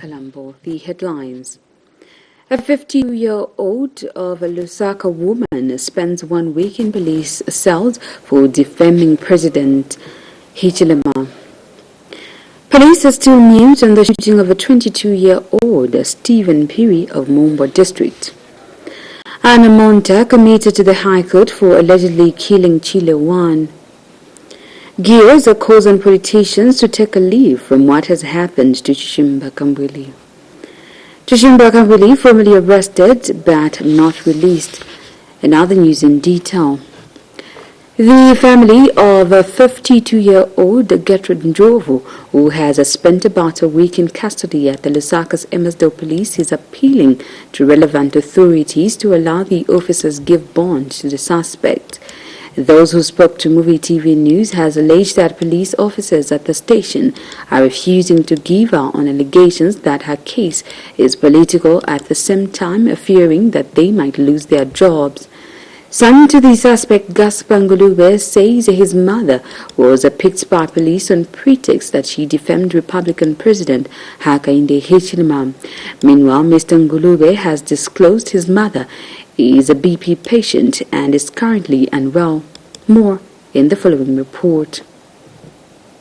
Colombo. The headlines. A 50-year-old of a Lusaka woman spends 1 week in police cells for defaming President Hichilema. Police are still mute on the shooting of a 22-year-old Stephen Piri of Mumbo district. Anna Monta committed to the High Court for allegedly killing Chile 1. Gears are calls on politicians to take a leave from what has happened to Chishimba Kambwili. Chishimba Kambwili, formerly arrested but not released. And other news in detail. The family of a 52-year-old Gertrude Njovu, who has spent about a week in custody at the Lusaka's Emersdale police, is appealing to relevant authorities to allow the officers give bond to the suspect. Those who spoke to MUVI TV News has alleged that police officers at the station are refusing to give out on allegations that her case is political, at the same time fearing that they might lose their jobs. Son to the suspect, Gaspar Ngulube, says his mother was picked by police on pretext that she defamed Republican President Hakainde Hichilema. Meanwhile, Mr. Ngulube has disclosed his mother is a BP patient and is currently unwell. More in the following report.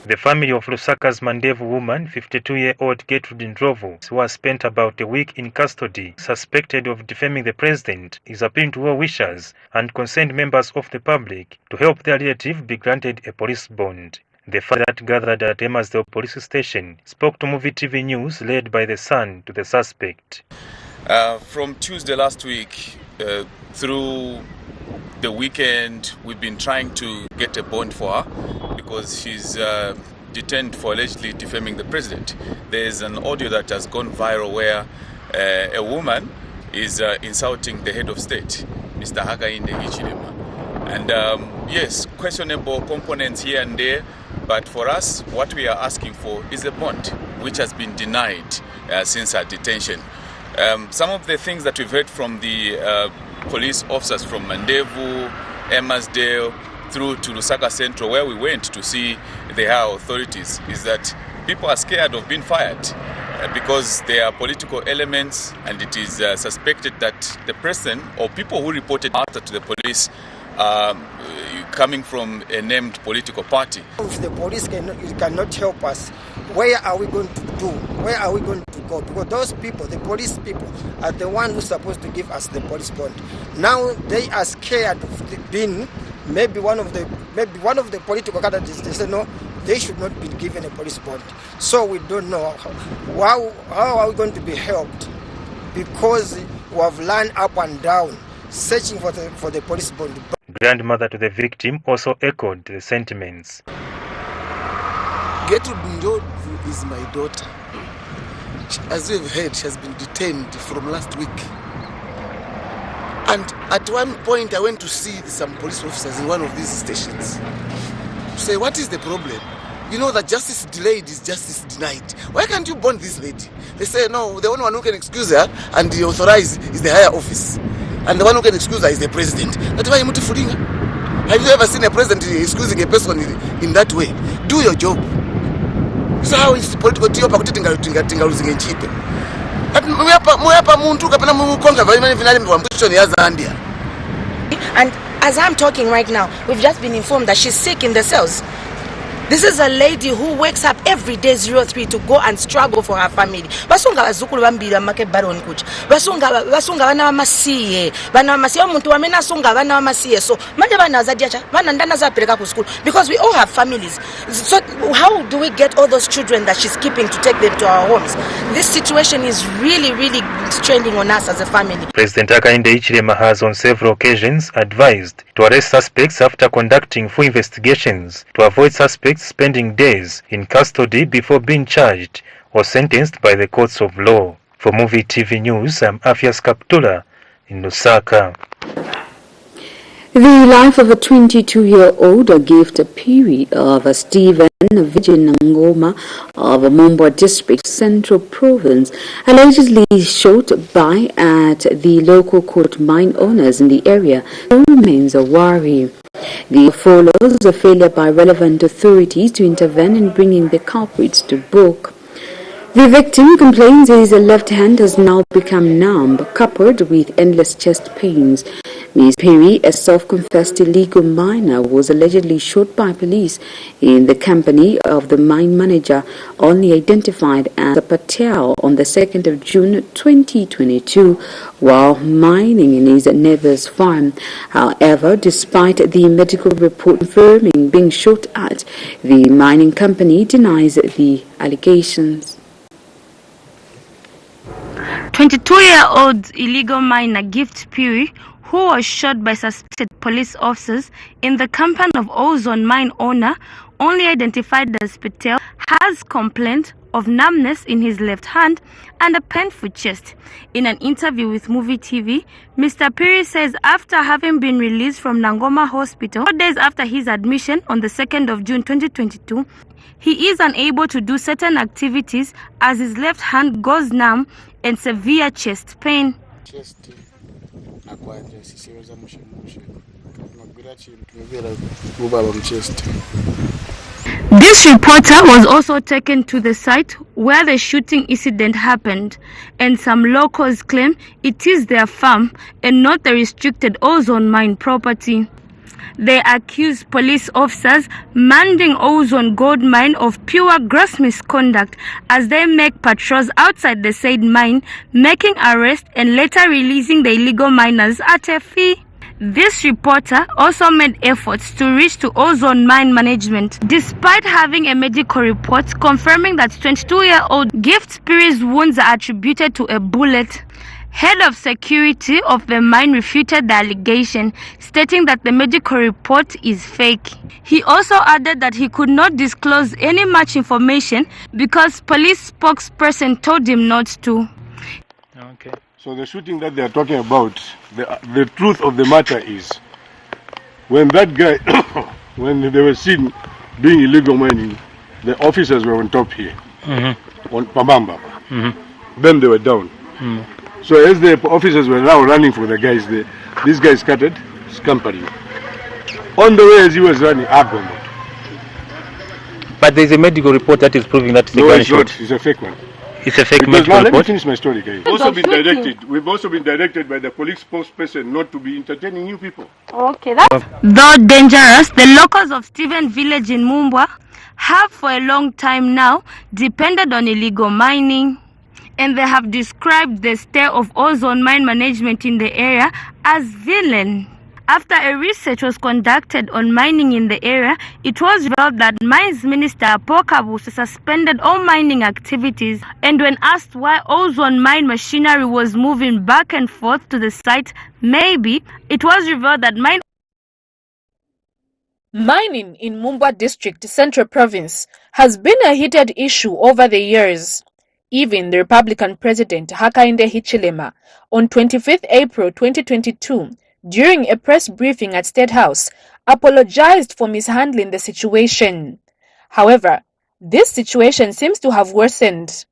The family of Lusaka's Mandevu woman, 52-year-old Gertrude Ndlovu, who has spent about a week in custody, suspected of defaming the president, is appealing to well-wishers and concerned members of the public to help their relative be granted a police bond. The father that gathered at Emersdale police station spoke to MUVI TV News, led by the son to the suspect. From Tuesday last week through the weekend, we've been trying to get a bond for her because she's detained for allegedly defaming the president. There's an audio that has gone viral where a woman is insulting the head of state, Mr. Hakainde Hichilema. And yes, questionable components here and there, but for us, what we are asking for is a bond, which has been denied since her detention. Some of the things that we've heard from the police officers from Mandevu, Emersdale, through to Lusaka Central, where we went to see the higher authorities, is that people are scared of being fired because there are political elements, and it is suspected that the person or people who reported after to the police are coming from a named political party. If the police cannot help us, where are we going to do? Where are we going to go? Because those people, the police people, are the ones who are supposed to give us the police bond. Now they are scared of being maybe one of the political candidates. They say no, they should not be given a police bond. So we don't know how are we going to be helped, because we have lined up and down searching for the police bond. Grandmother to the victim also echoed the sentiments. Gertrude Njovu is my daughter. As we've heard, she has been detained from last week. And at one point I went to see some police officers in one of these stations to say, what is the problem? You know that justice delayed is justice denied. Why can't you bond this lady? They say, no, the only one who can excuse her and authorize is the higher office. And the one who can excuse her is the president. That's why you're fooling her. Have you ever seen a president excusing a person in that way? Do your job. So how is political tiopa kutinga losing in cheap? And as I'm talking right now, we've just been informed that she's sick in the cells. This is a lady who wakes up every day 03 to go and struggle for her family. Basunga bazukulu bambira make baron kucha. Basunga bana bamasiye. Bana bamasiye omuntu wamena sunga bana bamasiye. So manje bana zadiacha bana ndana za peleka ku school because we all have families. So how do we get all those children that she's keeping to take them to our homes? This situation is really straining on us as a family. President Hakainde Hichilema has on several occasions advised to arrest suspects after conducting full investigations to avoid suspects spending days in custody before being charged or sentenced by the courts of law. For MUVI TV News, I'm Afias Kaptula in Lusaka. The life of a 22-year-old gift Piri of Stephen Ngoma of Mumbo District, Central Province, allegedly shot by at the local court mine owners in the area, remains a worry. The follows a failure by relevant authorities to intervene in bringing the culprits to book. The victim complains his left hand has now become numb, coupled with endless chest pains. Ms. Perry, a self-confessed illegal miner, was allegedly shot by police in the company of the mine manager, only identified as Patel, on the 2nd of June 2022, while mining in his neighbor's farm. However, despite the medical report confirming being shot at, the mining company denies the allegations. 22-year-old illegal miner Gift Puri, who was shot by suspected police officers in the company of ozone mine owner, only identified as Patel, has complained of numbness in his left hand and a painful chest. In an interview with MUVI TV, Mr. Puri says after having been released from Nangoma Hospital 4 days after his admission on the 2nd of June 2022, he is unable to do certain activities as his left hand goes numb and severe chest pain. This reporter was also taken to the site where the shooting incident happened, and some locals claim it is their farm and not the restricted ozone mine property. They accuse police officers manning ozone gold mine of pure gross misconduct as they make patrols outside the said mine, making arrests and later releasing the illegal miners at a fee. This reporter also made efforts to reach to ozone mine management, despite having a medical report confirming that 22-year-old Gift Puri's wounds are attributed to a bullet. Head of security of the mine refuted the allegation, stating that the medical report is fake. He also added that he could not disclose any much information because police spokesperson told him not to. Okay. So the shooting that they are talking about, the truth of the matter is, when that guy, when they were seen doing illegal mining, the officers were on top here, on Pambamba. Then they were down. So as the officers were now running for the guys, these guys scattered, scampering. On the way as he was running, Agomot. But there's a medical report that is proving that no, it's not. It's a fake one. It's a fake because medical now, report? Let me finish my story, guys. We've also been directed by the police spokesperson not to be entertaining you people. Okay, that's... Though dangerous, the locals of Stephen Village in Mumbwa have for a long time now depended on illegal mining, and they have described the state of ozone mine management in the area as villain. After a research was conducted on mining in the area, it was revealed that Mines Minister Pokabus suspended all mining activities, and when asked why ozone mine machinery was moving back and forth to the site, maybe it was revealed that mining in Mumbwa District, Central Province, has been a heated issue over the years. Even the Republican President Hakainde Hichilema, on 25th April 2022, during a press briefing at State House, apologized for mishandling the situation. However, this situation seems to have worsened.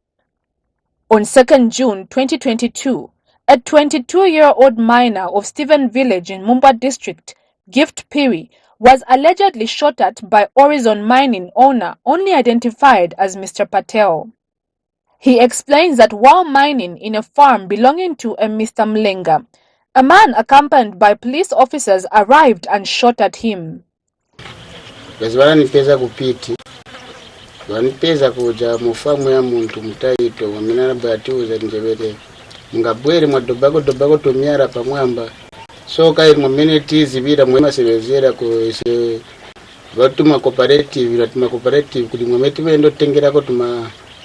On 2nd June 2022, a 22-year-old miner of Stephen Village in Mumbwa District, Gift Puri, was allegedly shot at by Horizon Mining owner only identified as Mr. Patel. He explains that while mining in a farm belonging to a Mr. Mlenga, a man accompanied by police officers arrived and shot at him. Vanipeza kuja mufamu ya muntu mutaito waminana batiuza njebere ngabwere mwadobago tomyara pamwamba so kai mminute zibira mwema sebezera ko ese batuma cooperative kuli mwemeti bendo tengerako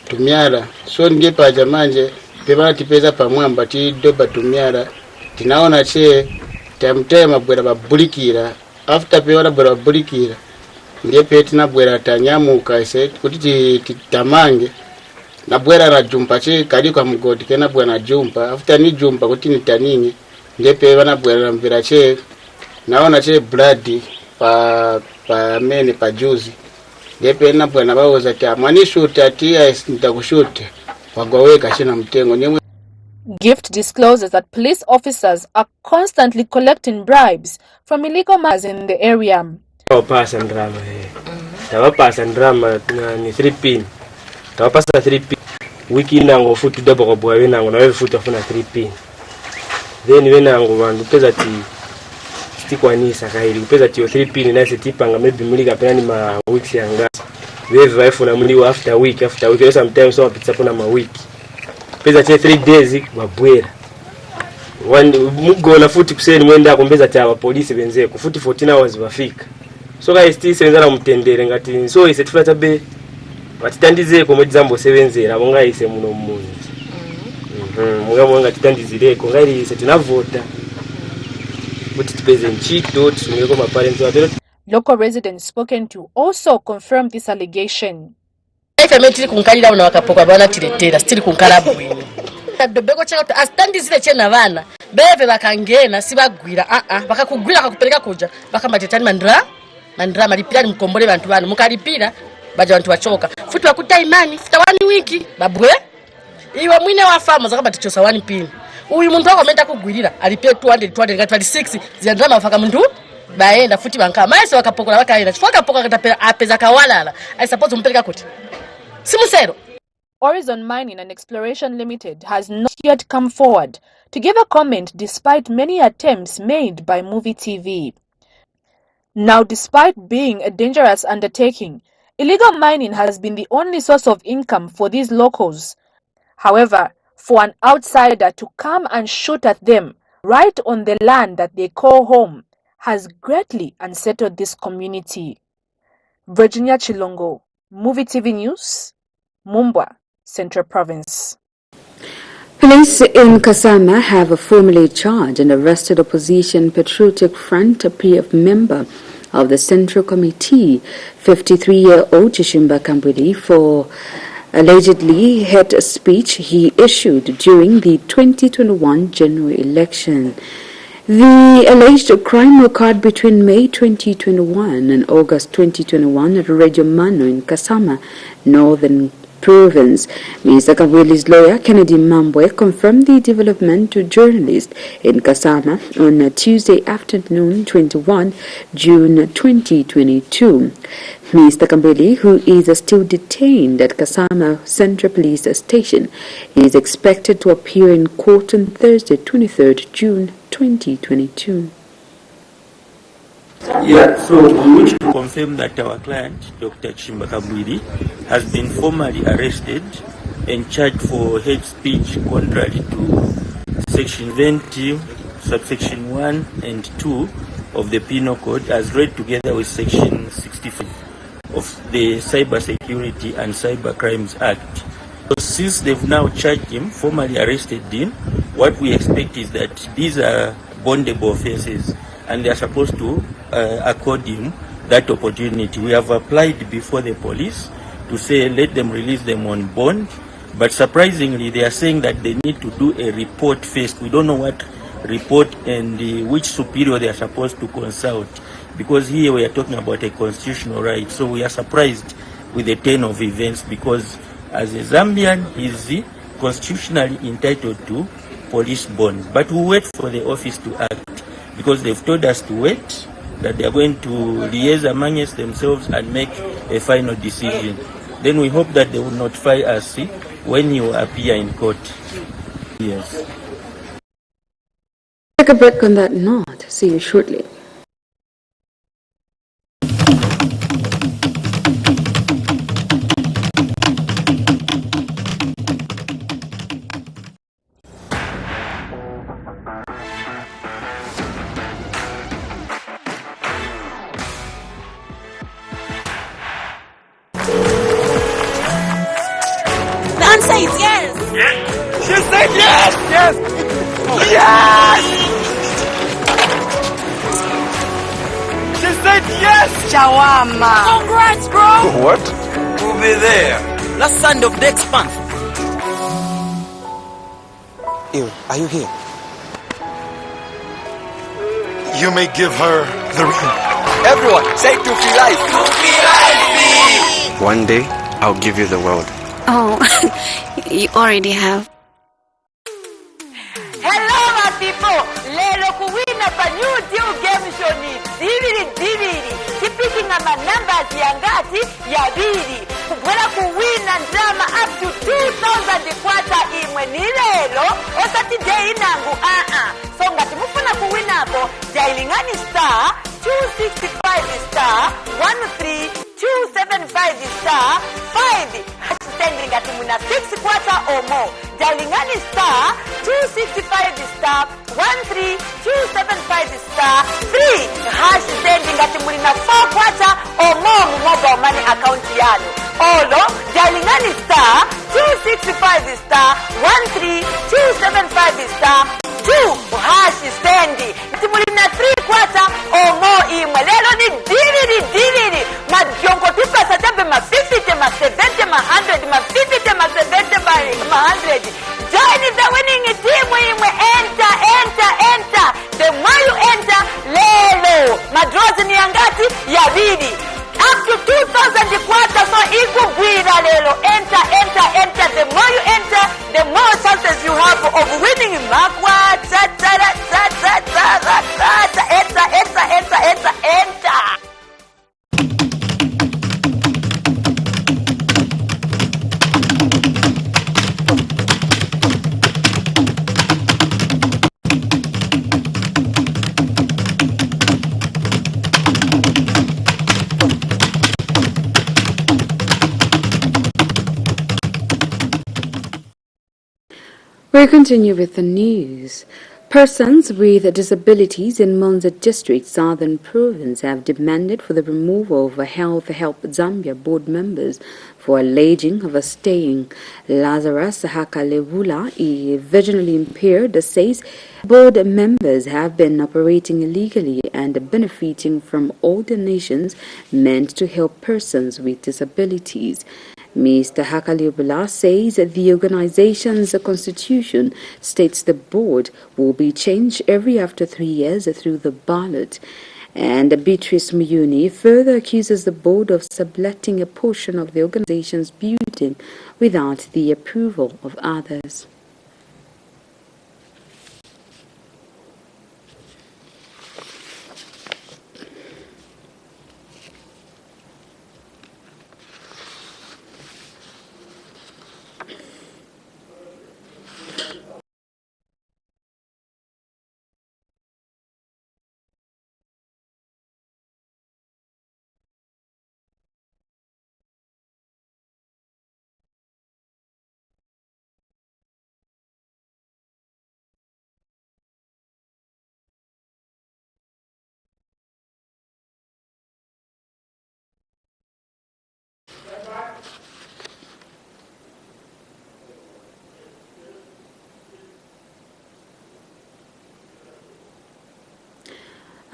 tumyara so ndiye paja manje pebatipeza pamwamba ti doba tumyara tinaona che tamtema bwera babulikira after pewara bwera babulikira ndiye peti na bwera tanyamuka ise kuti titamange na bwera na jumpa che kali kwa mgodi kena bwera na jumpa after ni jumpa kuti nitaninge ndiye pe bana bwera mvira che naona che blood pa mene pa juzi ndiye pe na bwera bawoza ta mwani shoot atia nitakushoot wagwaweka china mtengo ni Gift discloses that police officers are constantly collecting bribes from illegal miners in the area. Tawapasa ndrama ni 3 pin. Tawapasa 3 pin. wiki nango futu double kwa bwa nango na wewe futu afuna 3 pin. Then we nango vandu peza ti stikwanisa kaili peza ti 3 pin na setipanga maybe mulika pena ni ma weeks yanga. Wewe waifuna muliwa after week sometimes so pizza pona ma week. Peza ti 3 days babwera. One mugo na futi kuseni mwenda kumbeza cha polisi benze ku futi 14 hours bafika. So guys still senzala mutendere ngati so ise tufata be batitandize ko mujambo sebenzera bonga ise muno munzi. Mwanga titandizire ko ngari ise tunavota. But tupeze nchito tusungeko ma parents wa. Local residents spoken to also confirmed this allegation. Ifemetiri kunkalira una wakapoka bana tiretera still kunkala bwino. Dobeko chaka astandizire chena bana beve bakangena sibagwira bakakugwira kakupeleka kuja bakamathetani mandra malipira mkombole bantu bana mukalipira baje bantu bachoka futi wakuta imani futa 1 wiki babwe iwe mwine wa farm zakabatichosa 1 pin uyu muntu akomenta kugwirira alipia 200 ngati 26 ziandra mafaka muntu baenda futi banka maese wakapokola bakaenda chifaka poka katapela apeza kawalala I suppose umpeleka kuti simusero. Horizon Mining and Exploration Limited has not yet come forward to give a comment despite many attempts made by MUVI TV. Now, despite being a dangerous undertaking, illegal mining has been the only source of income for these locals. However, for an outsider to come and shoot at them right on the land that they call home has greatly unsettled this community. Virginia Chilongo, MUVI TV News, Mumbwa, Central Province. Police in Kasama have formally charged and arrested opposition Patriotic Front PF member of the Central Committee, 53-year-old Chishimba Kambwili, for allegedly hate speech he issued during the 2021 general election. The alleged crime occurred between May 2021 and August 2021 at Radio Mano in Kasama, Northern Province. Mr. Kambwili's lawyer, Kennedy Mambwe, confirmed the development to journalists in Kasama on Tuesday afternoon, 21 June 2022. Mr. Kambwili, who is still detained at Kasama Central Police Station, is expected to appear in court on Thursday, 23 June 2022. Yeah, so we wish to confirm that our client, Dr. Chishimba Kambwili, has been formally arrested and charged for hate speech contrary to Section 20, Subsection 1 and 2 of the Penal Code, as read together with Section 65 of the Cyber Security and Cyber Crimes Act. So since they've now charged him, formally arrested him, what we expect is that these are bondable offenses and they are supposed to accord him that opportunity. We have applied before the police to say let them release them on bond, but surprisingly they are saying that they need to do a report first. We don't know what report and which superior they are supposed to consult, because here we are talking about a constitutional right. So we are surprised with the turn of events, because as a Zambian he is constitutionally entitled to police bond, but we wait for the office to act, because they've told us to wait, that they are going to liaise amongst themselves and make a final decision. Then we hope that they will notify us when you appear in court. Yes. Take a break on that note. See you shortly. Shawama. Congrats, bro. What? We'll be there. Last Sunday of next month. Ew, are you here? You may give her the ring. Everyone, say Tufi Life. Tufi Life. One day, I'll give you the world. Oh, you already have. Hello, my people. Lelo kuwina pa new deal game show ni. Dividi. picking ama numbers yangati yabiri kubwera kuwina ndrama up to 2,000 kwata imwe nilelo osati day nangu so ngati mufuna kuwinapo jailingani star 265 star 13 275 star 5 standing ngati muna 6 kwata or more jailingani star 265 star 13 275 star 3 standing ngati muna 4 kwata or more mu mobile money account yanu olo jailingani star 265 star 13 275 star 2 stendi timulina 3 kwata or more imwe lelo ni diriri madjongo tipasa tabe ma 50 ma 70 ma 100 ma 50 ma 70 ma 100 join the winning team imwe enter the more you enter lelo madrozi ni angati yabidi up to 2,000 kwata so ikugwira lelo enter the more you enter the more chances you have of winning makwata enter We continue with the news. Persons with disabilities in Monza District, Southern Province, have demanded for the removal of Health Help Zambia board members for alleging of staying. Lazarus Hakalevula, a visually impaired, says board members have been operating illegally and benefiting from all donations meant to help persons with disabilities. Mr. Hakalevula says the organization's constitution states the board will be changed every after 3 years through the ballot. And Beatrice Muyuni further accuses the board of subletting a portion of the organization's building without the approval of others.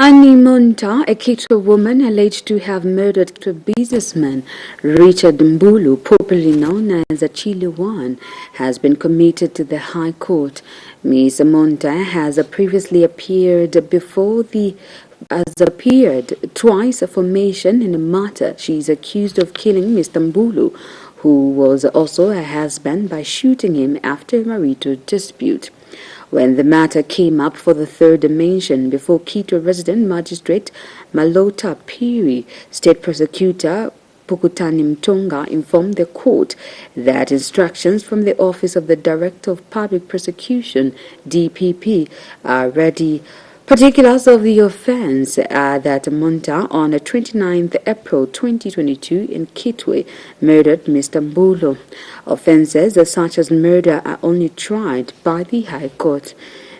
Annie Monta, a Kitwe woman alleged to have murdered a businessman, Richard Mbulu, popularly known as Chile One, has been committed to the High Court. Ms. Monta has previously appeared twice for mention in a matter. She is accused of killing Mr. Mbulu, who was also her husband, by shooting him after a marital dispute. When the matter came up for the third mention before Quito resident magistrate Malota Piri, state prosecutor Pukutani Mtonga informed the court that instructions from the Office of the Director of Public Prosecution, DPP, are ready. Particulars of the offense are that Monta, on 29th April 2022 in Kitwe, murdered Mr. Mbulu. Offenses such as murder are only tried by the High Court.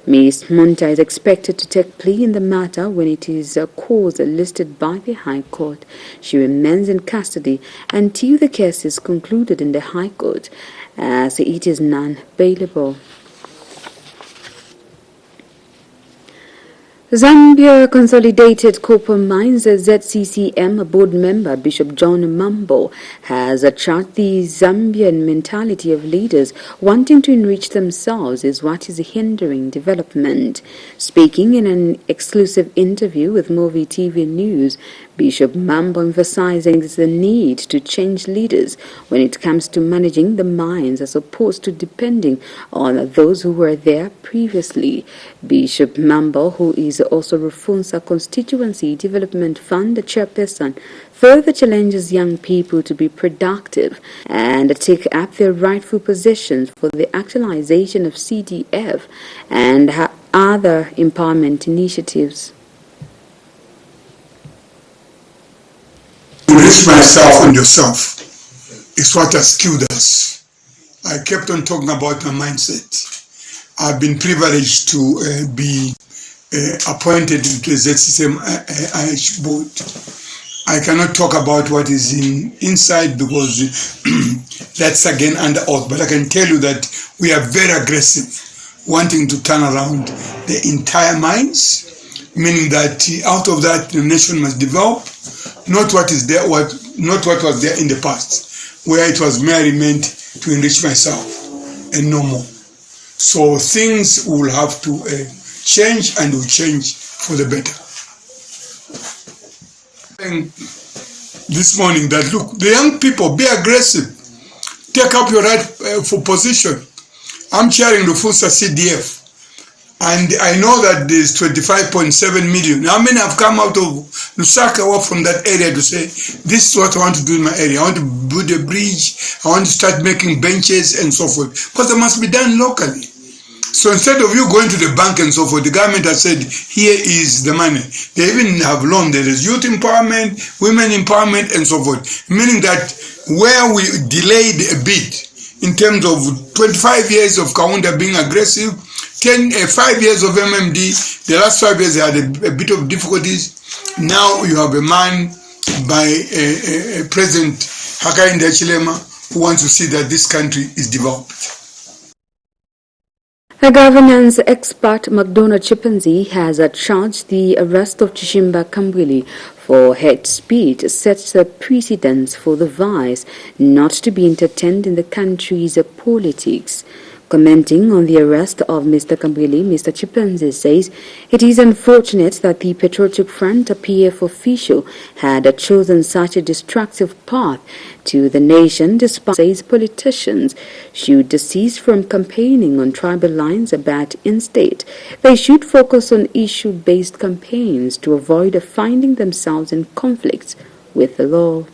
Ms. Monta is expected to take plea in the matter when it is a cause listed by the High Court. She remains in custody until the case is concluded in the High Court, as it is non-bailable. Zambia Consolidated Copper Mines ZCCM board member Bishop John Mambo has charged the Zambian mentality of leaders wanting to enrich themselves is what is hindering development. Speaking in an exclusive interview with MUVI TV News, Bishop Mambo emphasizing the need to change leaders when it comes to managing the mines as opposed to depending on those who were there previously. Bishop Mambo, who is also Rufunsa Constituency Development Fund chairperson, further challenges young people to be productive and take up their rightful positions for the actualization of CDF and other empowerment initiatives. Enrich myself and yourself is what has killed us. I kept on talking about my mindset. I've been privileged to be appointed to the ZCM IH board. I cannot talk about what is inside because that's again under oath, but I can tell you that we are very aggressive, wanting to turn around the entire mines, meaning that out of that the nation must develop, not what is there, not what was there in the past, where it was merely meant to enrich myself and no more. So things will have to change, and will change for the better. This morning that look, the young people, be aggressive, take up your right for position. I'm chairing the Rufunsa CDF, and I know that there's 25.7 million. How many have come out of Lusaka or from that area to say, this is what I want to do in my area. I want to build a bridge, I want to start making benches and so forth, because it must be done locally. So instead of you going to the bank and so forth, the government has said, here is the money. They even have loan. There is youth empowerment, women empowerment, and so forth. Meaning that where we delayed a bit in terms of 25 years of Kaunda being aggressive, 5 years of MMD, the last 5 years they had a bit of difficulties. Now you have a man by President Hakainde Hichilema who wants to see that this country is developed. A governance expert, McDonald Chimpanzee, has charged the arrest of Chishimba Kambwili for hate speech sets a precedence for the vice not to be entertained in the country's politics. Commenting on the arrest of Mr. Kambwili, Mr. Chimpanzee says it is unfortunate that the Patriotic Front, a PF official, had chosen such a destructive path to the nation, despite says politicians should desist from campaigning on tribal lines, but instead they should focus on issue-based campaigns to avoid finding themselves in conflicts with the law.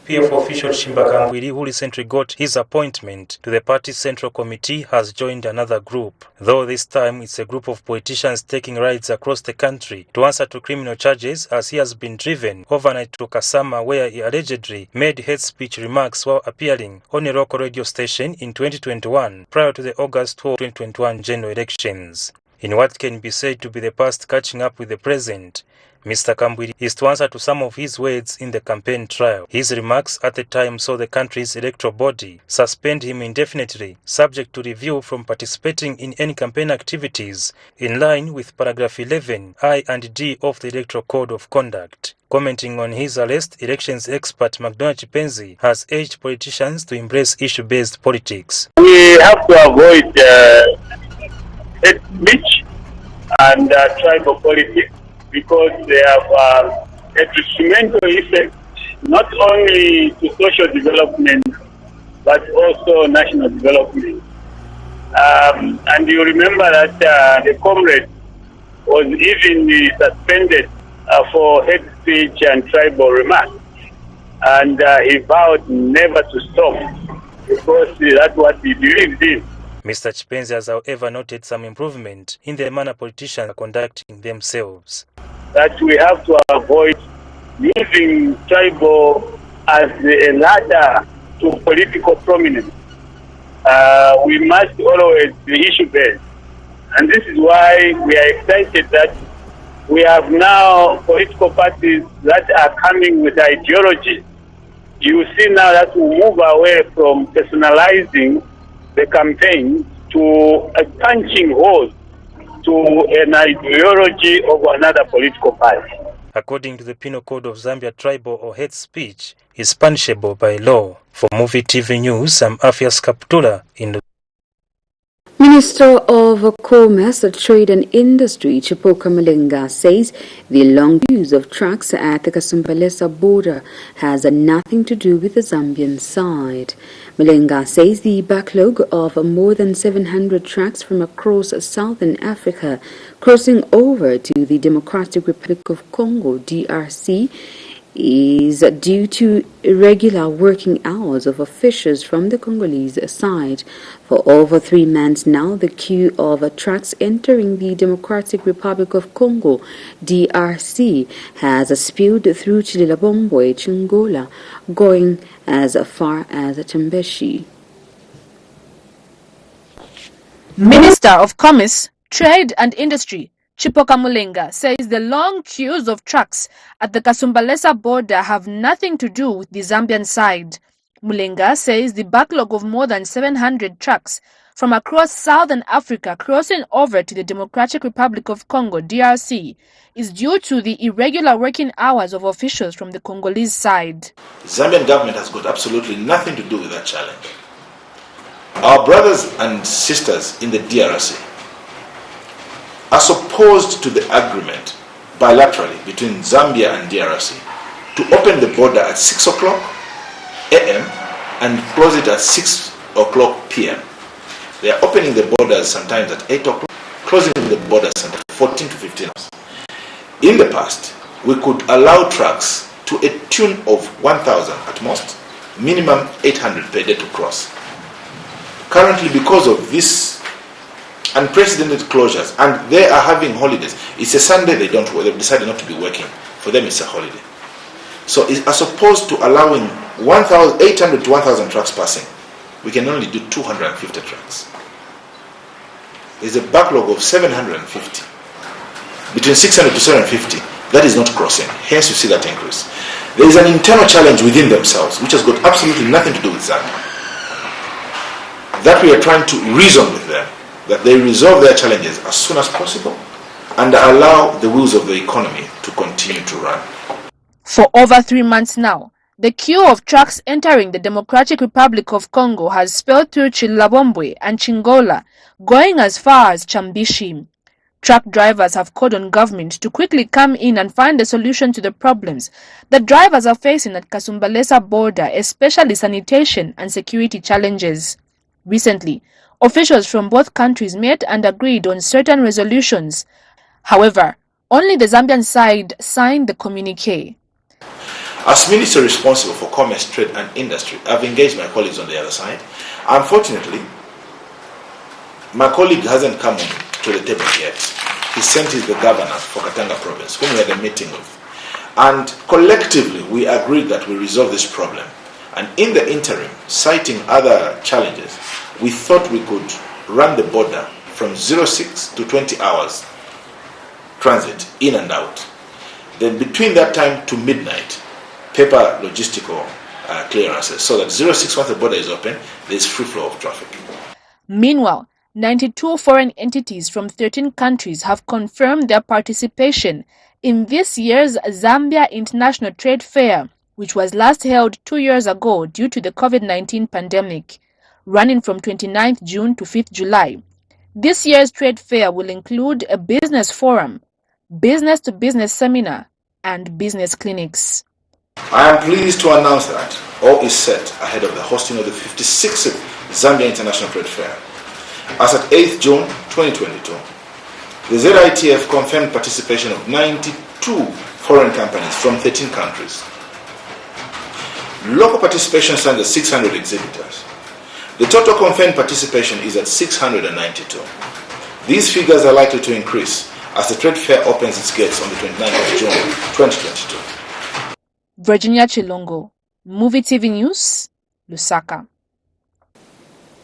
PF official Chishimba Kambwili, who recently got his appointment to the party's central committee, has joined another group, though this time it's a group of politicians taking rides across the country to answer to criminal charges, as he has been driven overnight to Kasama, where he allegedly made hate speech remarks while appearing on a local radio station in 2021 prior to the August 12, 2021 general elections. In what can be said to be the past catching up with the present, Mr. Kambwili is to answer to some of his words in the campaign trial. His remarks at the time saw the country's electoral body suspend him indefinitely, subject to review from participating in any campaign activities, in line with paragraph 11, I and D of the Electoral Code of Conduct. Commenting on his arrest, elections expert McDonald Chimpanzee has urged politicians to embrace issue-based politics. We have to avoid hate speech and tribal politics, because they have a detrimental effect not only to social development but also national development. And you remember that the comrade was even suspended for hate speech and tribal remarks, and he vowed never to stop, because that's what he believed in. Mr. Chimpanzee has, however, noted some improvement in the manner politicians are conducting themselves. That we have to avoid using tribal as a ladder to political prominence. We must always be issue-based. And this is why we are excited that we have now political parties that are coming with ideology. You see now that we move away from personalizing the campaign to a punching holes to an ideology of another political party. According to the Penal Code of Zambia, tribal or hate speech is punishable by law. For MUVI TV News, I'm Afias Kaptula in Minister of Commerce, Trade and Industry, Chipoka Malenga, says the long queues of trucks at the Kasumbalesa border has nothing to do with the Zambian side. Malenga says the backlog of more than 700 trucks from across southern Africa crossing over to the Democratic Republic of Congo, DRC, is due to irregular working hours of officials from the Congolese side. For over 3 months now, the queue of trucks entering the Democratic Republic of Congo, DRC, has spilled through Chililabombwe, Chingola, going as far as Tembeshi. Minister of Commerce, Trade and Industry, Chipoka Mulenga, says the long queues of trucks at the Kasumbalesa border have nothing to do with the Zambian side. Mulenga says the backlog of more than 700 trucks from across southern Africa crossing over to the Democratic Republic of Congo, DRC, is due to the irregular working hours of officials from the Congolese side. The Zambian government has got absolutely nothing to do with that challenge. Our brothers and sisters in the DRC are opposed to the agreement bilaterally between Zambia and DRC to open the border at 6 o'clock a.m. and close it at 6 o'clock p.m. They are opening the borders sometimes at 8 o'clock, closing the borders at 14 to 15 hours. In the past, we could allow trucks to a tune of 1,000 at most, minimum 800 per day to cross. Currently, because of this unprecedented closures, and they are having holidays. It's a Sunday, they've decided not to be working. For them, it's a holiday. So as opposed to allowing 800 to 1,000 trucks passing, we can only do 250 trucks. There's a backlog of 750. Between 600 to 750, that is not crossing. Hence, you see that increase. There is an internal challenge within themselves, which has got absolutely nothing to do with Zambia. That we are trying to reason with them, that they resolve their challenges as soon as possible and allow the wheels of the economy to continue to run. For over 3 months now, the queue of trucks entering the Democratic Republic of Congo has spilled through Chilabombwe and Chingola, going as far as Chambishi. Truck drivers have called on government to quickly come in and find a solution to the problems that drivers are facing at Kasumbalesa border, especially sanitation and security challenges. Recently, officials from both countries met and agreed on certain resolutions. However, only the Zambian side signed the communique. As Minister responsible for Commerce, Trade and Industry, I've engaged my colleagues on the other side. Unfortunately, my colleague hasn't come to the table yet. He sent the governor for Katanga province, whom we had a meeting with. And collectively, we agreed that we resolve this problem. And in the interim, citing other challenges, we thought we could run the border from 06 to 20 hours transit in and out. Then between that time to midnight, paper logistical clearances, so that 06, once the border is open, there is free flow of traffic. Meanwhile, 92 foreign entities from 13 countries have confirmed their participation in this year's Zambia International Trade Fair, which was last held 2 years ago due to the COVID-19 pandemic, running from 29th June to 5th July. This year's trade fair will include a business forum, business-to-business seminar, and business clinics. I am pleased to announce that all is set ahead of the hosting of the 56th Zambia International Trade Fair. As at 8th June 2022, the ZITF confirmed participation of 92 foreign companies from 13 countries. Local participation stands at 600 exhibitors. The total confirmed participation is at 692. These figures are likely to increase as the trade fair opens its gates on the 29th of June 2022. Virginia Chilongo, MUVI TV News, Lusaka.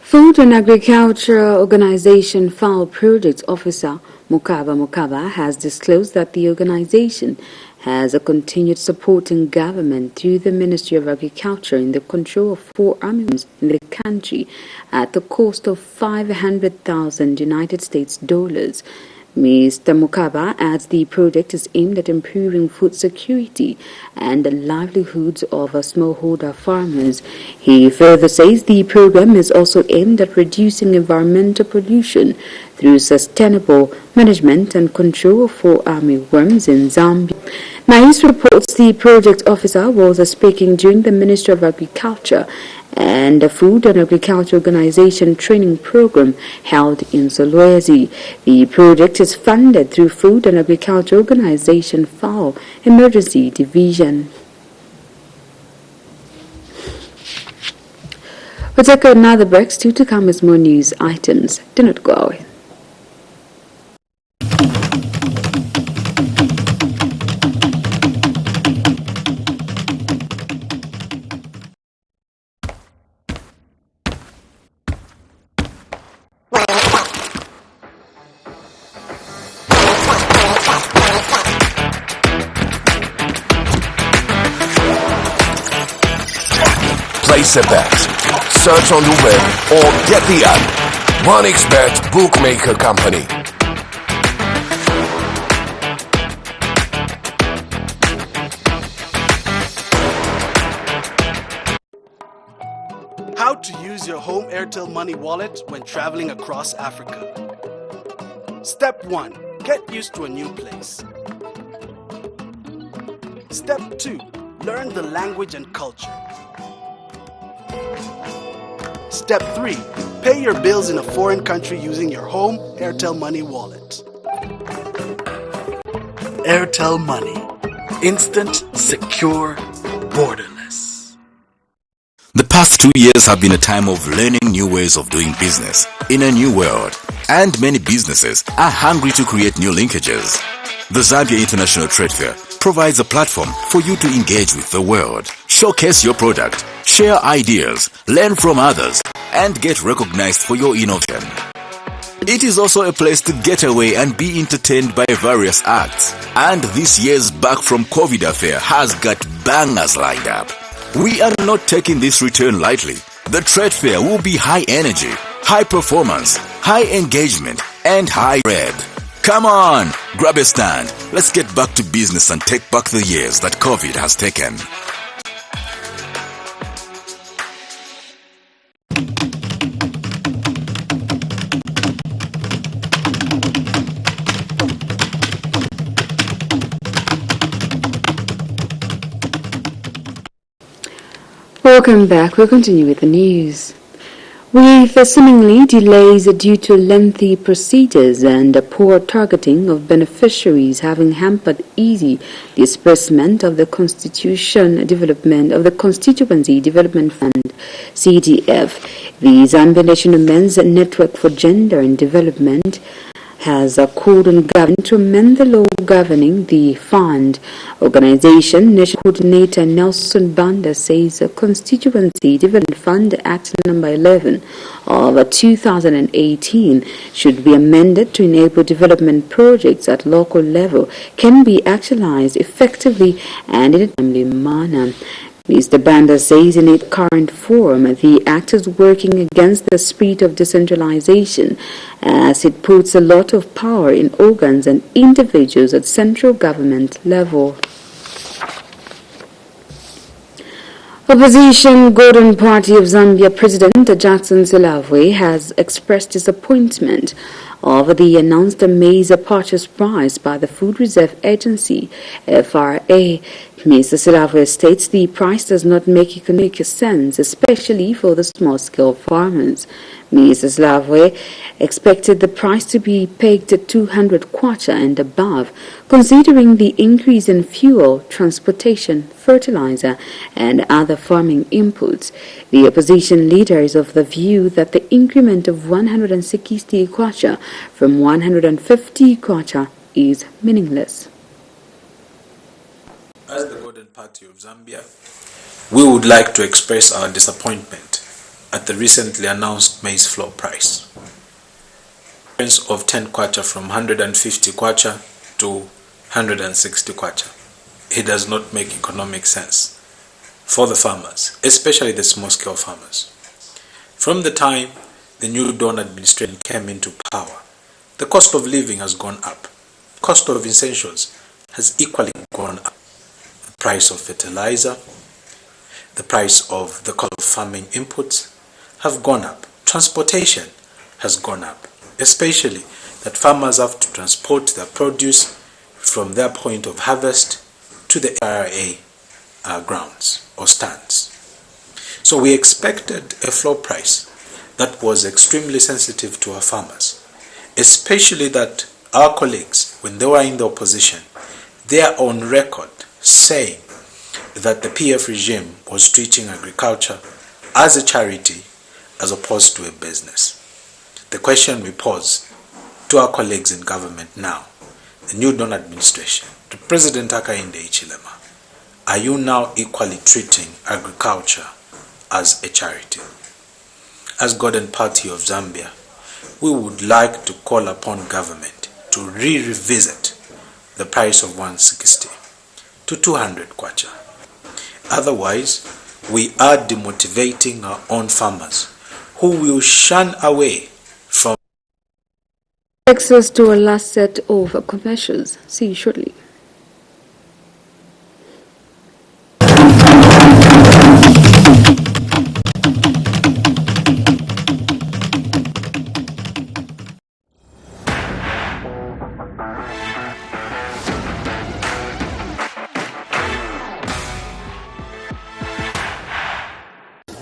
Food and Agriculture Organization FAO Project Officer Mukaba has disclosed that the organization has continued supporting government through the Ministry of Agriculture in the control of 4 armies in the country at the cost of $500,000 United States dollars. Mr. Mukaba adds the project is aimed at improving food security and the livelihoods of smallholder farmers. He further says the program is also aimed at reducing environmental pollution through sustainable management and control for armyworms in Zambia. NICE reports the project officer was speaking during the Ministry of Agriculture and the Food and Agriculture Organization training program held in Solwezi. The project is funded through Food and Agriculture Organization FAO Emergency Division. We'll take another break. Still to come is more news items. Do not go away. Place a bet, search on the web or get the app. OneXBet Bookmaker Company. How to use your home Airtel Money wallet when traveling across Africa. Step 1. Get used to a new place. Step 2. Learn the language and culture. Step 3. Pay your bills in a foreign country using your home Airtel Money wallet. Airtel Money. Instant, secure, borderless. The past 2 years have been a time of learning new ways of doing business in a new world, and many businesses are hungry to create new linkages. The Zambia International Trade Fair provides a platform for you to engage with the world, showcase your product, share ideas, learn from others, and get recognized for your innovation. It is also a place to get away and be entertained by various acts. And this year's Back from COVID affair has got bangers lined up. We are not taking this return lightly. The trade fair will be high energy, high performance, high engagement, and high red. Come on, grab a stand. Let's get back to business and take back the years that COVID has taken. Welcome back. We'll continue with the news. With seemingly delays due to lengthy procedures and poor targeting of beneficiaries having hampered easy disbursement of the Constituency Development Fund (CDF), the Zambian National Men's Network for Gender and Development has called on government to amend the law governing the fund. Organization National Coordinator Nelson Banda says the Constituency Development Fund Act No. 11 of 2018 should be amended to enable development projects at local level can be actualized effectively and in a timely manner. Mr. Banda says in its current form, the Act is working against the spirit of decentralization as it puts a lot of power in organs and individuals at central government level. Opposition Golden Party of Zambia President Jackson Zilavwe has expressed disappointment over the announced maize purchase price by the Food Reserve Agency, FRA. Mr. Zilavwe states the price does not make economic sense, especially for the small-scale farmers. Mr. Zilavwe expected the price to be pegged at 200 kwacha and above, considering the increase in fuel, transportation, fertilizer, and other farming inputs. The opposition leader is of the view that the increment of 160 kwacha from 150 kwacha is meaningless. As the Golden Party of Zambia, we would like to express our disappointment at the recently announced maize floor price. Difference of 10 kwacha from 150 kwacha to 160 kwacha. It does not make economic sense for the farmers, especially the small-scale farmers. From the time the new Dawn administration came into power, The cost of living has gone up. Cost of essentials has equally gone up. The price of fertilizer, the price of the cost of farming inputs have gone up. Transportation has gone up, especially that farmers have to transport their produce from their point of harvest to the ARA grounds or stands. So we expected a floor price that was extremely sensitive to our farmers, especially that our colleagues, when they were in the opposition, they are on record saying that the PF regime was treating agriculture as a charity as opposed to a business. The question we pose to our colleagues in government now, the New Dawn administration, to President Hakainde Hichilema, are you now equally treating agriculture as a charity? As Golden Party of Zambia, we would like to call upon government to revisit the price of 160 to 200 kwacha. Otherwise, we are demotivating our own farmers who will shun away from. Access to a last set of commercials. See you shortly.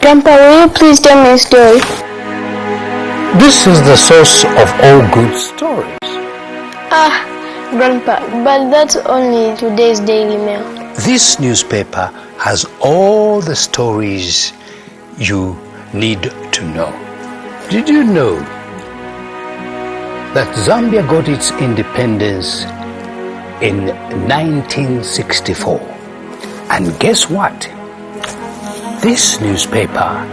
Grandpa, will you please tell me a story? This is the source of all good stories. Ah, Grandpa, but that's only today's Daily Mail. This newspaper has all the stories you need to know. Did you know that Zambia got its independence in 1964? And guess what? This newspaper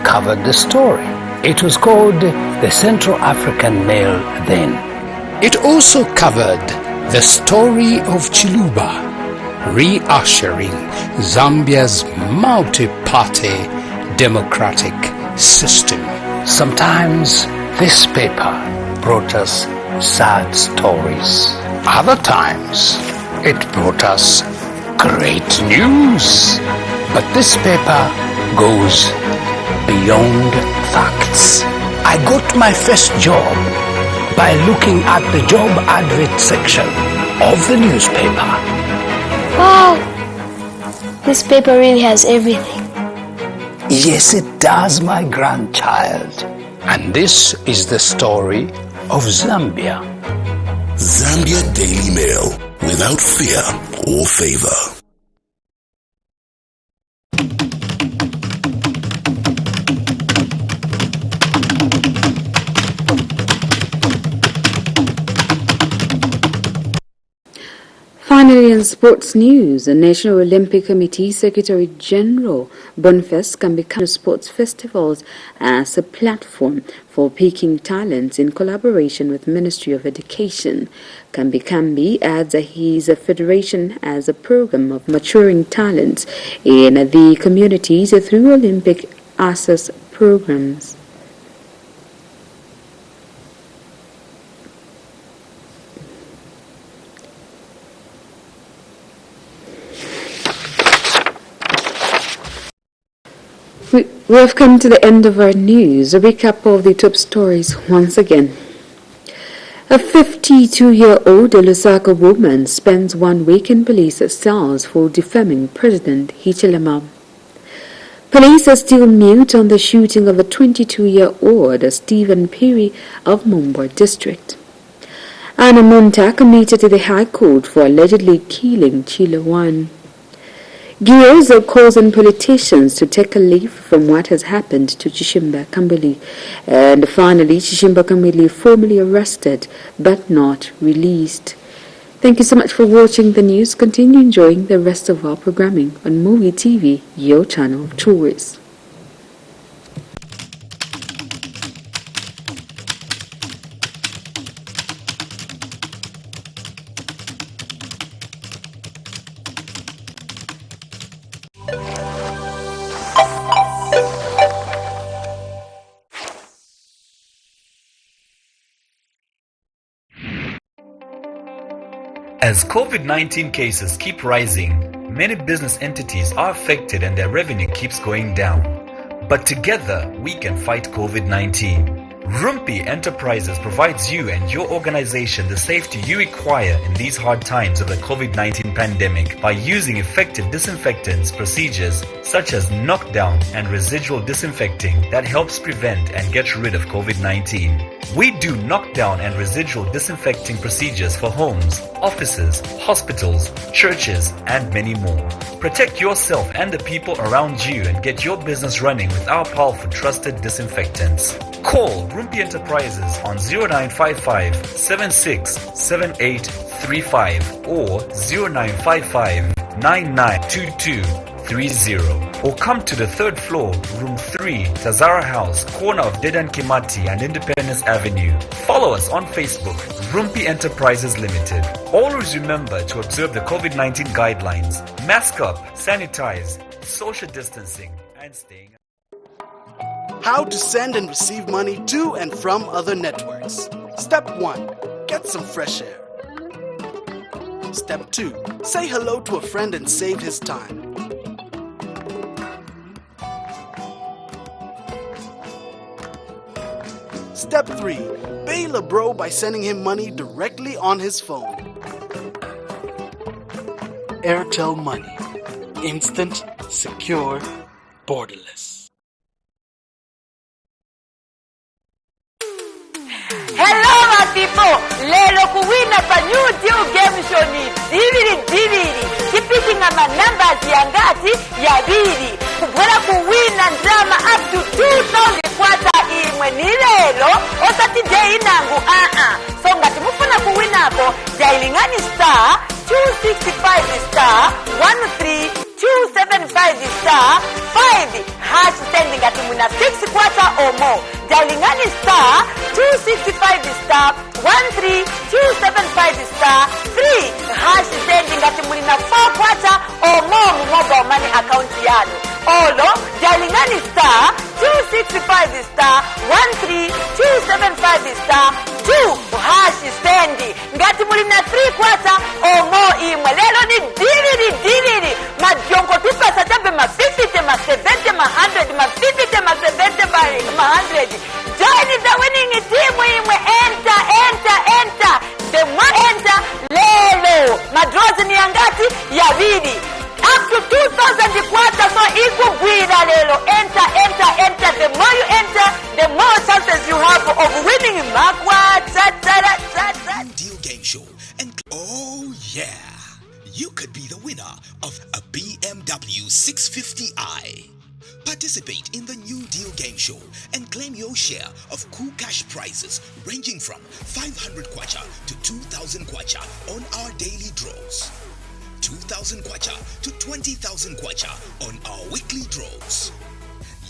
covered the story. It was called the Central African Mail then. It also covered the story of Chiluba, re-ushering Zambia's multi-party democratic system. Sometimes this paper brought us sad stories. Other times it brought us great news. But this paper goes beyond facts. I got my first job by looking at the job advert section of the newspaper. Wow! This paper really has everything. Yes, it does, my grandchild. And this is the story of Zambia. Zambia Daily Mail, without fear or favor. Finally, in sports news, the National Olympic Committee Secretary General Boniface can become sports festivals as a platform for peaking talents in collaboration with Ministry of Education. Kambi adds that his federation as a program of maturing talents in the communities through Olympic access programs. We have come to the end of our news. A recap of the top stories once again. A 52-year-old Lusaka woman spends 1 week in police cells for defaming President Hichilema. Police are still mute on the shooting of a 22-year-old Stephen Piri of Mumbai district. Anna Munta committed to the High Court for allegedly killing Chilawan. Gioza calls on politicians to take a leaf from what has happened to Chishimba Kambili. And finally, Chishimba Kambili formally arrested but not released. Thank you so much for watching the news. Continue enjoying the rest of our programming on MUVI TV, your channel of choice. As COVID-19 cases keep rising, many business entities are affected and their revenue keeps going down. But together, we can fight COVID-19. Rumpi Enterprises provides you and your organization the safety you require in these hard times of the COVID-19 pandemic by using effective disinfectants procedures such as knockdown and residual disinfecting that helps prevent and get rid of COVID-19. We do knockdown and residual disinfecting procedures for homes, offices, hospitals, churches, and many more. Protect yourself and the people around you and get your business running with our powerful trusted disinfectants. Call Rumpi Enterprises on 0955 767835 or 0955 992230 or come to the third floor, room 3, Tazara House, corner of Dedan Kimati and Independence Avenue. Follow us on Facebook, Rumpi Enterprises Limited. Always remember to observe the COVID-19 guidelines, mask up, sanitize, social distancing, and staying. How to send and receive money to and from other networks. Step 1. Get some fresh air. Step 2. Say hello to a friend and save his time. Step 3. Bail a bro by sending him money directly on his phone. Airtel Money. Instant, secure, borderless. Hello my people, lelo kuwina pa new deal game show ni diviri kipiti ngama numbers yangati ya bili kubwela kuwina drama up to 2,000 kwata imwe ni lelo osati day nangu so ngati mufuna kuwina ko jailingani star 265 star 13 275 star 5 hash sending ati muna 6 kwata or more. Jalingani star 265 star 13 275 star 3 hash sending ati muna 4 kwata or more mu mobile money account yano. Olo Jalingani star 265 star 13 275 star 2 hash sending ngati muna 3 kwata or more imwe lelo ni diviri majongo tupasa tabe ma 50 ma 70 ma 100 ma 50 ma 70 ma 100. Join the winning team imwe enter the one enter lelo madrozi ni angati ya bidi up to 2,000 kwata so ikugwira lelo enter the more you enter the more chances you have of winning makwata deal game show and oh yeah, you could be the winner of a BMW 650i. Participate in the new deal game show and claim your share of cool cash prizes ranging from 500 kwacha to 2,000 kwacha on our daily draws. 2,000 kwacha to 20,000 kwacha on our weekly draws.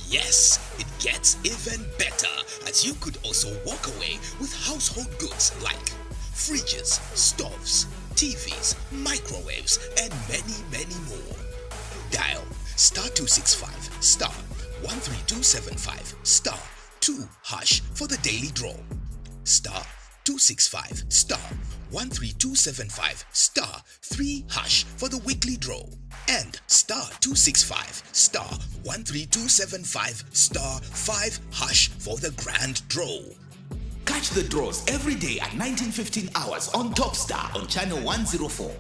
Yes, it gets even better as you could also walk away with household goods like fridges, stoves, TVs, microwaves, and many more. Dial star 265 star 13275 star 2 hash for the daily draw. Star 265 star 13275 star 3 hash for the weekly draw. And star 265 star 13275 star 5 hash for the grand draw. Catch the draws every day at 19:15 hours on Top Star on channel 104.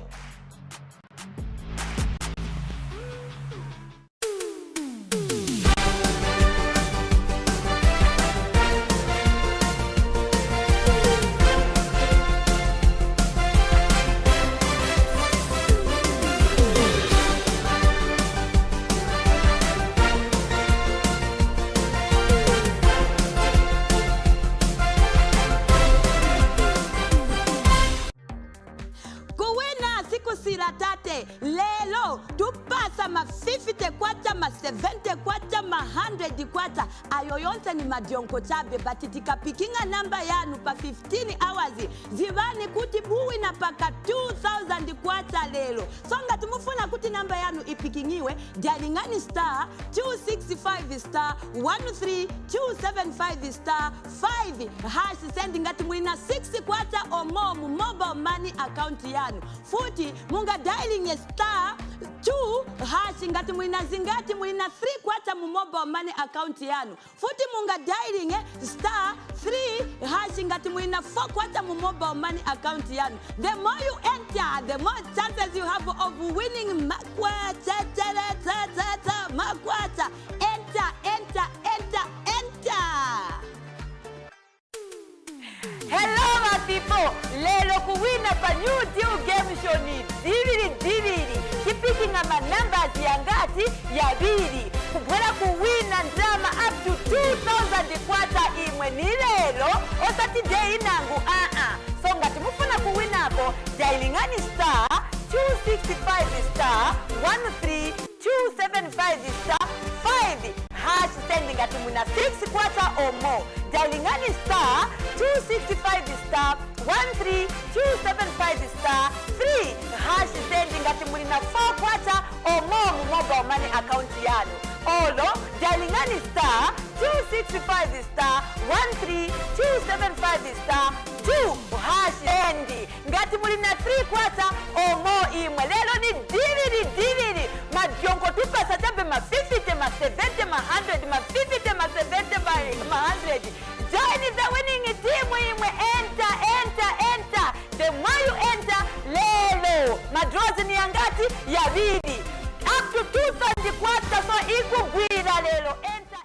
Lelo tupasa ma 50 kwacha ma 70 kwacha ma 100 kwacha yoyonse ni madionko chabe but tikapikinga namba yanu pa 15 hours zivani kuti buwina paka 2000 kwacha lelo. So ngati mufuna kuti namba yanu ipikingiwe dialingani star 265 star 13 275 star 5 hash sendi ngati mwina 6 kwacha or more mu mobile money account yanu. Futi munga dialing star 2 hash ngati mwina zingati mwina 3 kwacha mu mobile money account yanu. Futi munga dialing star 3 hash ngati mwina 4 kwacha mu mobile money account yanu. The more you enter, the more chances you have of winning makwacha. Makwacha. Enter. Hello my people, lelo kuwina pa new deal game show ni dividi. Kipiki nga numbers ya ngati ya bidi. Kubwela kuwina drama up to 2000 kwata imwe ni lelo. Osati day nangu So ngati mufuna kuwinako, dialingani star 265 star 13 275 star 5 hash sending ngati muna 6 kwata or more. Dialingani star 265 star 13 275 star 3 hash sending ngati muna 4 kwata or more mu mobile money account yanu. Olo dialingani star 265 star 13 275 star 2 hash sendi ngati mulina 3 kwata or more imwe. Lelo ni dividi madionko tupasa chabe ma 50 ma 70 ma 100 ma 50 ma 70 ma 100. Join the winning team imwe. Enter. The more you enter, lelo madrozi ni angati ya bidi up to 2000 kwata so ikugwira lelo. Enter.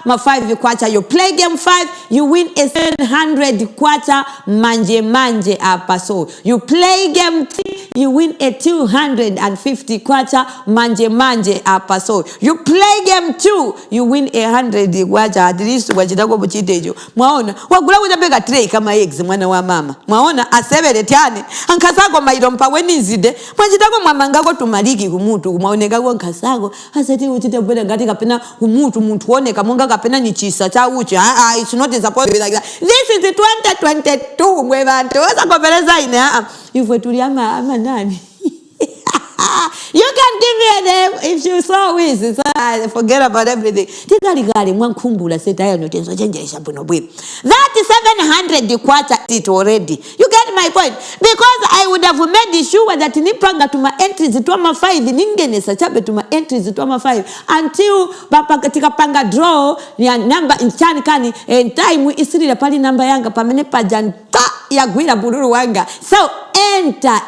ma 5 kwacha. You play game 5, you win a 700 kwacha manje manje hapa. So you play game 3, you win a 250 kwacha manje manje hapa. So you play game 2, you win 100 kwacha. At least wachitako buchitejo. Mwaona wagula kujapeka tray kama eggs mwana wa mama. Mwaona asebele tiane ankasako mailompa wenizide mwachitako mwamangako tumaliki kumutu mwaonekako nkasako aseti uchite bwele ngati kapena kumutu muntu oneka monga kapena nichisa cha uchi. It's not supposed to be like that. This is 2022 mwe bantu oza konferenza ine ifwe tuli ama nani. You can give me a name if you saw with. So I forget about everything. That 700 quarter it already. You get my point? Because I would have made sure that nipanga to my entries to my 5 ningene sachabe to my entries to my 5 until papa katika panga draw ya number in chani kani and time isiri pali number yanga pamene pajanta ya gwira bururu wanga. So enter.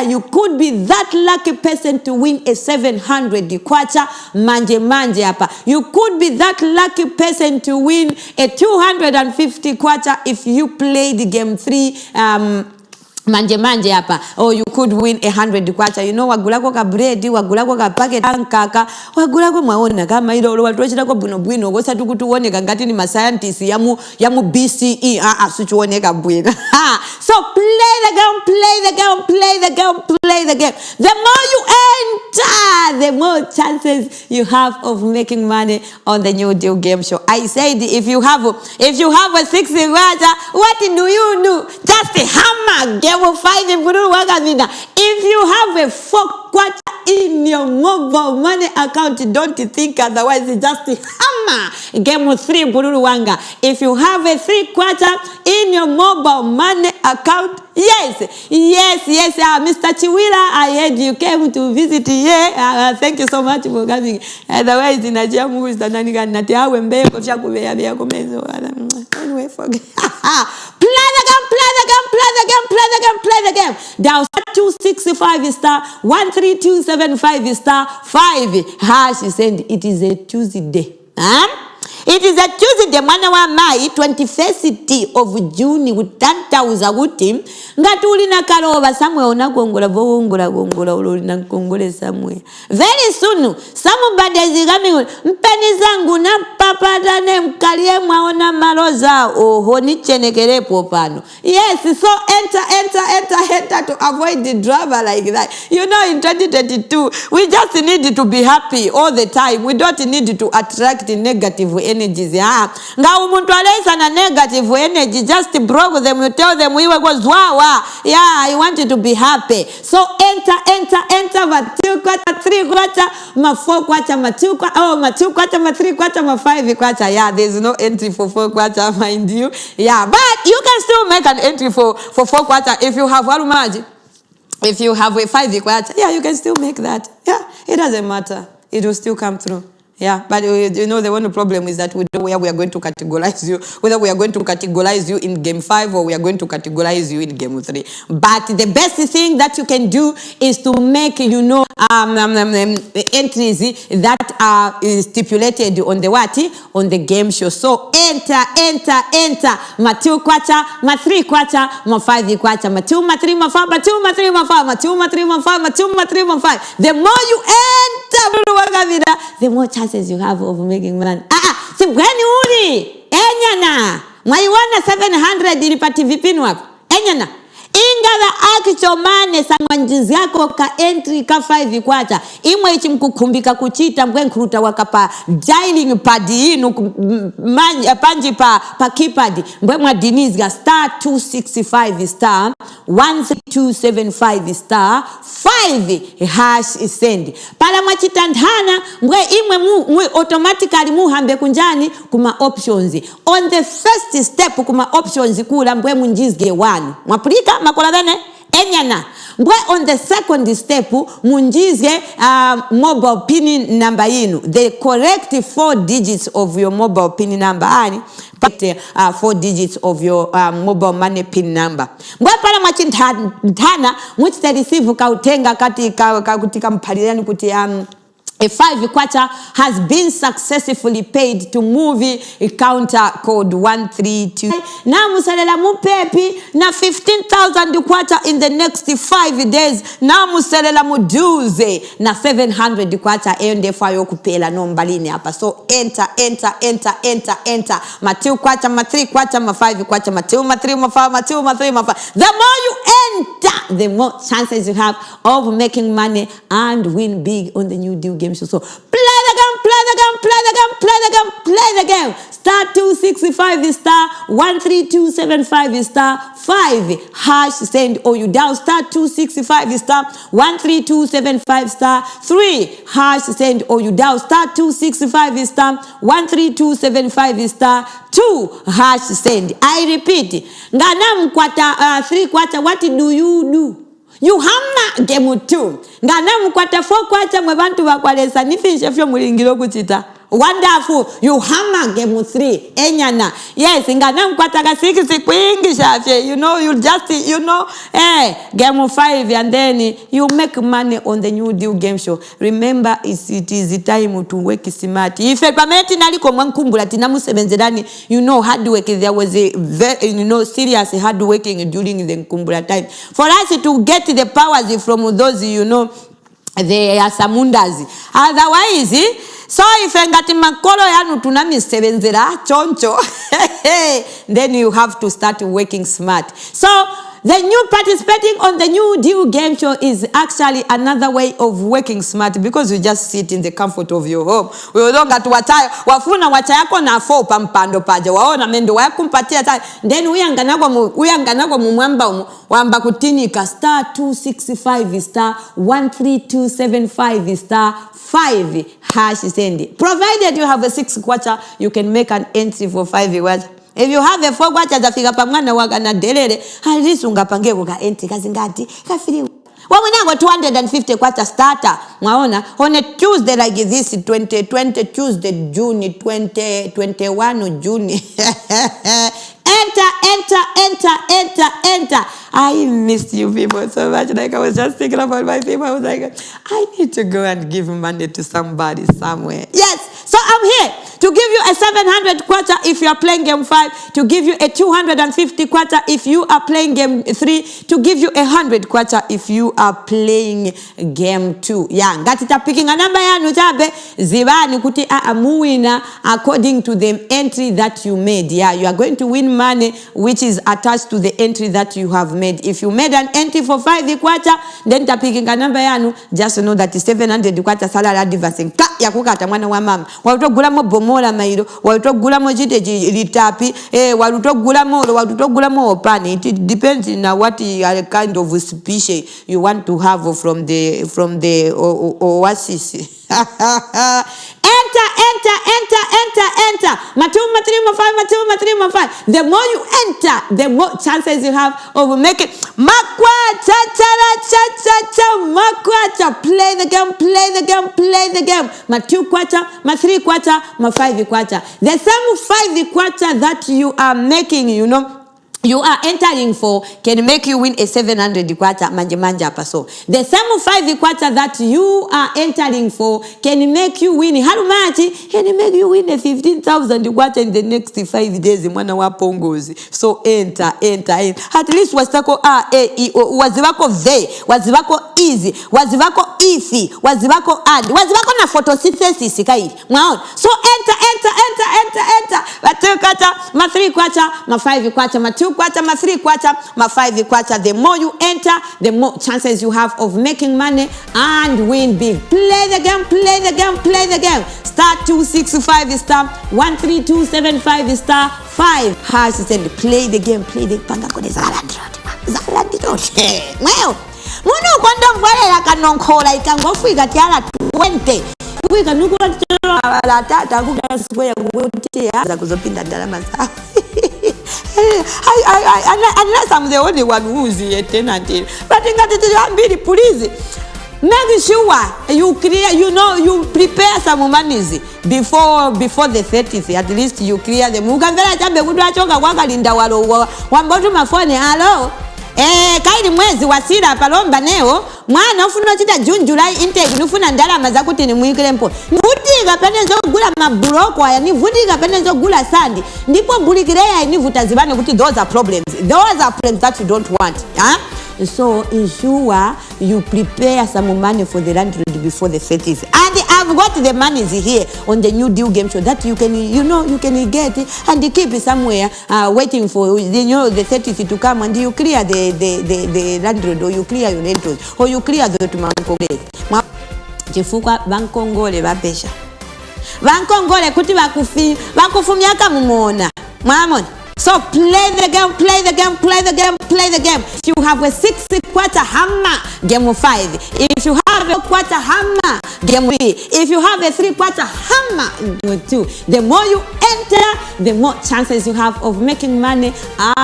You could be that lucky person to win a 700 kwacha manje hapa. You could be that lucky person to win a 250 kwacha if you play the game 3 manje hapa. Or you could win 100 kwacha. You know wagulako ka bread, wagulako ka packet ankaka, wagulako mwaona kama ilo watu wachitako bwino gosa tukutuone ngati ni ma scientists yamu BCE suchuoneka bwino. So play the game. The more you enter, the more chances you have of making money on the New Deal Game Show. I said if you have a 6 kwacha, what do you do? Just a hammer game 5 if you have a 4 kwacha in your mobile money account, don't think otherwise. It's just a hammer game 3 bururu wanga. If you have a 3 kwacha in your mobile money account, yes, Mr. Chiwira, I heard you came to visit here. Thank you so much for coming. Otherwise, in a jamu is the naniga natiawe mbeko chakubeya bya komezo. Anyway, forget. Play the game. Dial *265 star 13275 star 5 hash send. It is a Tuesday. It is a Tuesday, mwana wa Mai, 21st of June, with 10,000 wutim. Ngatuli na karoba somewhere ona kongola uluri na kongole somewhere. Very soon, somebody is coming. Mpeni zangu na papata ne mkalie mwaona maroza. Oho ni chenekele popano. Yes, so enter to avoid the drama like that. You know, in 2022, we just need to be happy all the time. We don't need to attract negative energies. Nga umuntu alesa na negative energy, just broke them. You tell them we were go zwawa. I want you to be happy. So enter. Ma 2 kwacha, 3 kwacha, ma 4 kwacha, ma 2 kwacha, ma 2 kwacha, ma 3 kwacha, ma 5 kwacha. Yeah, there's no entry for 4 kwacha, mind you. Yeah, but you can still make an entry for 4 kwacha if you have warumaji. If you have a 5 kwacha, yeah, you can still make that. Yeah, it doesn't matter. It will still come through. Yeah, but you know the only problem is that we don't know where we are going to categorize you, whether we are going to categorize you in game 5 or we are going to categorize you in game 3. But the best thing that you can do is to make, you know, entries that are stipulated on the on the game show. So enter. Ma 2 kwacha, ma 3 kwacha, ma 5 kwacha, ma 2, ma 3, ma 5, ma 2, ma 3, ma 5, ma 2, ma 3, ma 5, ma 2, ma 3, ma 5. The more you enter, the more chances you have of making money. Si gani uli? Enyana. Mwaiwana 700 ilipati vipinu wapo. Enyana. Ingala akichomane samwanjizi yako ka entry ka 5 kwacha. Imwe ichi mkukumbika kuchita mkwe nkuruta wakapa dialing pad inu panji pa keypad. Mkwe mwadinizga star 265 star 13275 star 5 hash send. Pala mwachitandhana mkwe imwe automatically muhambe kunjani kuma options. On the first step kuma options kula mkwe munjizge 1. Mwapulika makola dane enyana ngwe on the second step munjize mobile pin number yinu, the correct 4 digits of your mobile pin number ani 4 digits of your mobile money pin number. Ngwe pala mwachintana mwchita receive kautenga katika mpalilani kuti A 5 kwacha has been successfully paid to MUVI counter code 132. Na musalela mupepi na 15,000 kwacha in the next 5 days. Na musalela muduze na 700 kwacha ende fayo kupela nombalini hapa. So enter. Matiu kwacha, ma 3 kwacha, ma 5 kwacha, matiu, ma 3, ma 5, matiu, ma 3, ma 5. The more you enter, the more chances you have of making money and win big on the new deal game show. So play the game. Star 265 is star 13275 is star 5 hash send, or you dial star 265 is star 13275 star 3 hash send, or you dial star 265 is star 13275 is star 2 hash send. I repeat, Ganam quarter 3 quarter, what do you do? You hammer game 2. Ngana mkwata 4 kwacha mwebantu bakwalesa nifishe fyo mulingiro kuchita. Wonderful. You hammer game 3. Enyana. Yes, ngana mkwata ka 6 kwingi shafye. You know, you just, game 5 and then you make money on the new deal game show. Remember, it is the time to work smart. If you permit naliko mwankumbula tinamu sebenzerani, you know, hard work. There was a very, serious hard working during the Nkumbula time. For us to get the powers from those, they are samundas. Otherwise, so if ngati makolo yanu tunami sebenzera choncho, then you have to start working smart. So the new participating on the new deal game show is actually another way of working smart, because you just sit in the comfort of your home. We don't get wafuna wachayako na 4 pampando paja waona mendo wakumpatia time, then uyanganagwa mumwamba wamba kutinika star 265 star 13275 star 5 hash send. Provided you have a 6 kwacha, you can make an entry for 5 kwacha. If you have a 4 kwacha zafika pamwana wakana delele, halisi ungapange kuka entry kazi ngati kafiri. Wamunango 250 kwacha starter. Mwaona, on a Tuesday like this, 2020 Tuesday, June 2021 June. Enter. I missed you people so much. Like, I was just thinking about my people. I was like, I need to go and give money to somebody somewhere. Yes, so I'm here to give you a 700 kwacha if you are playing game 5, to give you a 250 kwacha if you are playing game 3, to give you 100 kwacha if you are playing game 2. Yeah, ngatita picking a number ya nutabe zibani kuti amuwina according to the entry that you made. Yeah, you are going to win money which is attached to the entry that you have made. If you made an entry for 5 kwacha, then tapiki number yanu, just know that 700 kwacha salary advancing. Ka ya kukata mwana wa mama. Walutogula mo bomola mairo, walutogula mo jiteji litapi, walutogula mo opani. It depends on what kind of species you want to have from the oasis. Enter. Matuma 5. The more you enter, the more chances you have of making. Makwacha. Play the game. Ma 2 kwacha, ma 3 kwacha, ma 5 kwacha. The same 5 kwacha that you are making, you are entering for can make you win a 700 kwacha manja paso. The same 5 kwacha that you are entering for can make you win how much? Can make you win a 15,000 kwacha in the next 5 days mwana wa pongozi. So enter. At least wasako wazivako ve, wazivako easy, wazivako easy, wazivako add, wazivako na photosynthesis kai. Mwaona? So enter. Ma 2 kwacha, ma 3 kwacha, ma 5 kwacha, ma 2 kwacha, ma 3 kwacha, ma 5 kwacha. The more you enter, the more chances you have of making money and win big. Play the game. Star 265 star 13275 star 5 hash send. Play the game. Panga kone zalandrot. Well, muno kondo mbwale kanonkola ikangofu ikatiala 20. Wika nukula la tata kuka square kutia za kuzopinda dalama sawa. Unless I'm the only one who's a tenant. But in that please make sure you clear, you prepare some monies before the 30th. At least you clear them. Ukangala chambe kudu achoka kwa kalinda walo wambotu mafone hello. kaili mwezi wasira palomba neo mwana ufuna chita June July intake nufuna ndalama zakuti ni mwikile mpo vutika penenzo gula mabloko aya ni vutika penenzo gula sandi ndipo bulikireya inivuta zibane kuti those are problems that you don't want. So ensure you prepare some money for the landlord before the 30th. And I've got the money here on the new deal game show that you can get and keep it somewhere waiting for the 30th to come, and you clear the landlord, or you clear your rentals, or you clear the tumankongole. Chifukwa bankongole babesha. Bankongole kuti bakufumyaka mumona. Mwamona. So play the game. If you have a 6 quarter hammer, game 5. If you have a quarter hammer, game 3. If you have a 3 quarter hammer, game 2. The more you enter, the more chances you have of making money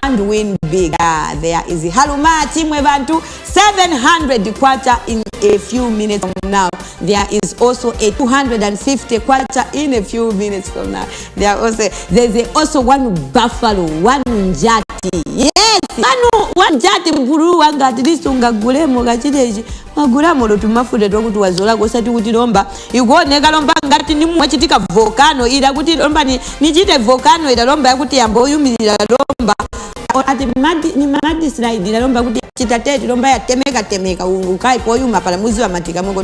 and win big. There is a Haluma team Webantu 700 quarter in a few minutes from now. There is also a 250 quarter in a few minutes from now. There's also one buffalo, one njati. Yes, one njati mpuru wanga at least ungagulemo gachideji. Magulamo lutumafude tokutu wazola gosati kuti lomba. Iguoneka lomba ngati ni mwachitika volcano ila kuti lomba ni chite volcano ila lomba yakuti yambo yumilira lomba. Ati ni madi slide ila lomba kuti chitatete lomba ya temeka ukai po yuma pala muzi wa matika mungo.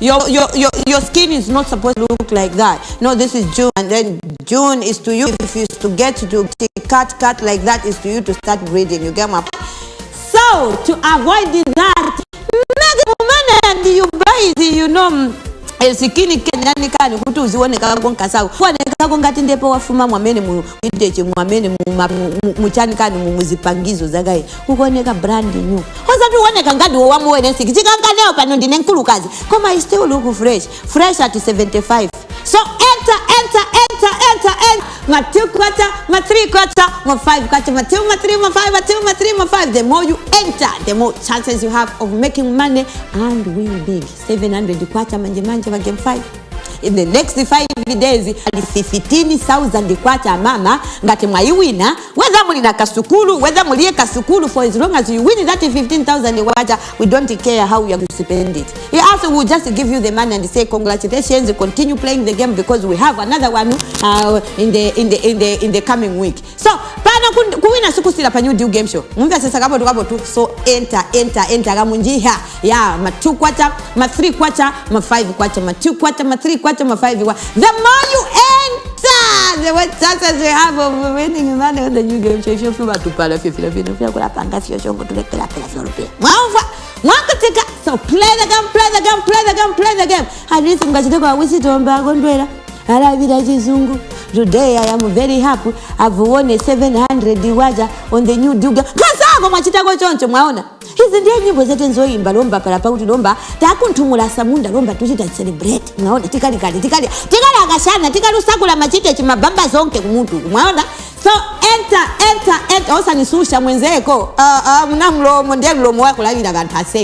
Your skin is not supposed to look like that. No, this is June, and then June is to you. If you to get to cut like that is to you to start breathing. You get my point? So to avoid that, make money and you buy it, Sikini kenyani kani kutu uzione kagonka sawa. Wane kagonga tindepo wafuma mwamene mu ideche mwamene muchani kani muzipangizo zagaye. Ukoneka brand new. Hoza tu wane kangadi wa mwene siki. Chikanga neo panondi nenkulu kazi. Koma I still look fresh at 75. So enter. Ma 2 quarter, ma 3 quarter, ma 5 quarter, ma 2, ma 3, ma 5, ma 2, ma 3, ma 5. The more you enter, the more chances you have of making money and win big. 700 quarter manje wa game 5. In the next 5 days, 15,000 quarter mama ngati mwaiwina. Whether mulina kasukulu, whether mulie kasukulu, for as long as you win that 15,000 quarter, we don't care how you are going to spend it. We also will just give you the money and say congratulations, continue playing the game because we have another one in the coming week. So pana kuwina siku sila pa new deal game show. Mumbe sasa kabo tu. So enter gamunjiha. Yeah, ma 2 quarter, ma 3 quarter, ma 5 quarter, ma 2 quarter, ma 3 quarter, ma 5 quarter. The more you enter, the more chances you have of winning money on the new game show. If you feel to pala, if you feel kula panga fio shongo to lekela fio rupe. Mwakatika. So play the game. Hadisi mkachiteko wisi tomba gondwela. Ala vida chizungu. Today I am very happy. I've won a 700 waja on the new duga. Kasako mwachitako choncho mwaona. Hizi ndiye nyimbo zetu nzoimba lomba pala pa kuti lomba takuntumula samunda lomba tuchita celebrate. Mwaona tikali akashana tikalusakula machite chimabamba zonke kumuntu. Mwaona? So enter. Osa nisusha mwenzeko. Mnamlomo ndiye mlomo wako lavira gantase.